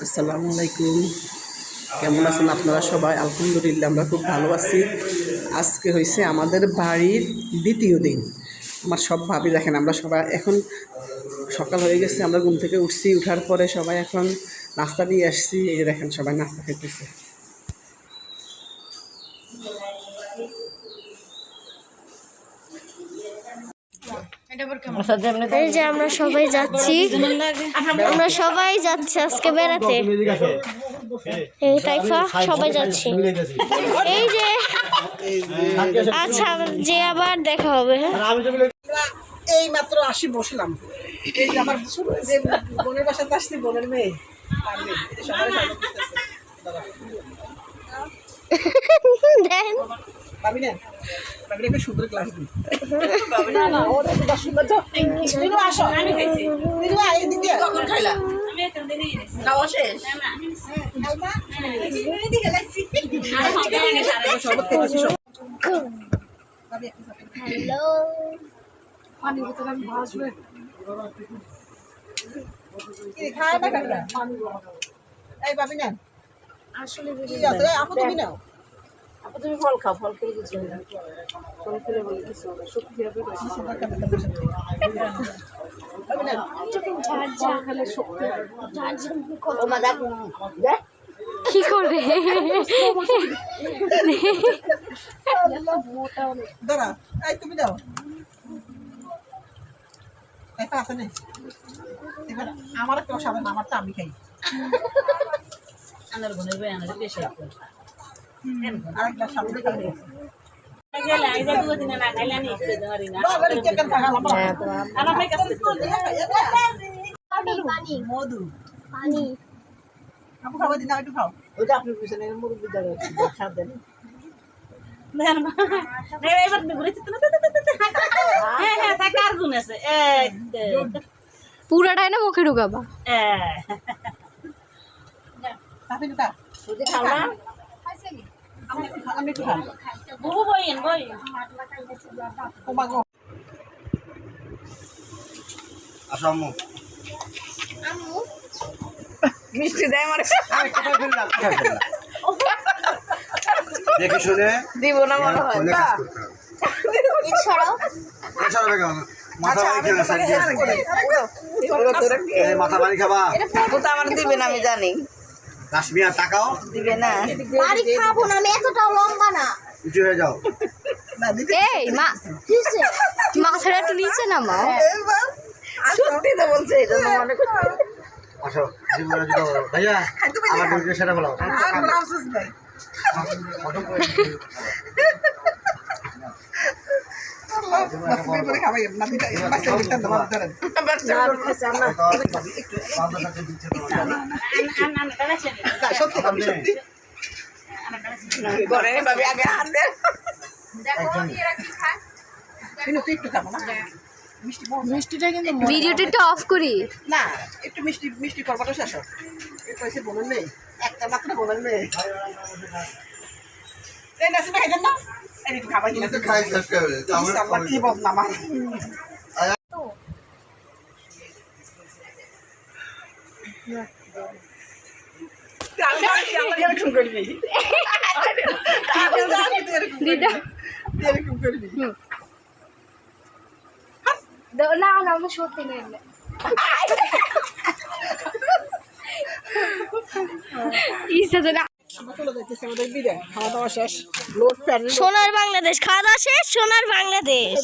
আসসালামু আলাইকুম। কেমন আছেন আপনারা সবাই? আলহামদুলিল্লাহ আমরা খুব ভালো আছি। আজকে হয়েছে আমাদের বাড়ির দ্বিতীয় দিন। আমার সব ভাবি দেখেন, আমরা সবাই এখন সকাল হয়ে গেছে, আমরা ঘুম থেকে উঠছি, উঠার পরে সবাই এখন নাস্তা দিয়ে আসছি। এই যে দেখেন সবাই নাস্তা খেতেছে। এই যে আমরা সবাই যাচ্ছি আজকে বেড়াতে। এই তাইফা সবাই যাচ্ছি। এই যে আচ্ছা, যে আবার দেখা হবে। এই মাত্র আসি বসলাম। এই যে আমার যে বোনের বাসাতে আসছি, বোনের মেয়ে দেন ভাবি না, ভাবি একটা সুন্দর ক্লাস দিই। হ্যালো, আসলে তুমি ফল খাও, ফল খেলে কিছু হবে না। ফল খেলে বলে কিছু হবে, শক্তি হবে। কি করে দাঁড়া, এই তুমি দাও। আছে না, আমার কেউ সাদা না, আমারটা আমি খাই। আরেকটা সামনে খাই। মধু পানি আপু খাবার দিন, একটু খাও। ওইটা আপনার পিছনে মুরব্বী দাঁড়িয়ে খাদ দেন। পুরাটাই না মুখে ঢুকাবা। মিষ্টি দেয় আমার দেখে শুনে দিব না মনে হয়। মাথা পানি খাবা আমার দিবে না, আমি জানি। কাশ্মীর তাকাও দিবে না, বাড়ি খাবো না, আমি এতটাও লম্বা না। উঁচু হয়ে যাও। এই মা, মাথাটা একটু নিচে নামা। সত্যি তো বলছে, এটা মনে করছে। আসো ভাইয়া আমার দুটো সেটা বলো। মিষ্টিটা কিন্তু ভিডিওটা একটু অফ করি না, একটু মিষ্টি মিষ্টি করবাটা শেষ হোক। একটু এসে বলেন নেই, একটা মাত্র বলেন নেই। এই নাসিমা খাইতেন না, এই একটু খাবার কিনা খাই শেষ করে আল্লাহ কি বদনাম আমার। এরকম করবি, এরকম করবি। না না, আমি সত্যি নেই। খাওয়া দাওয়া শেষ, লোড প্যান্ট সোনার বাংলাদেশ, খাওয়া দাওয়া শেষ, সোনার বাংলাদেশ।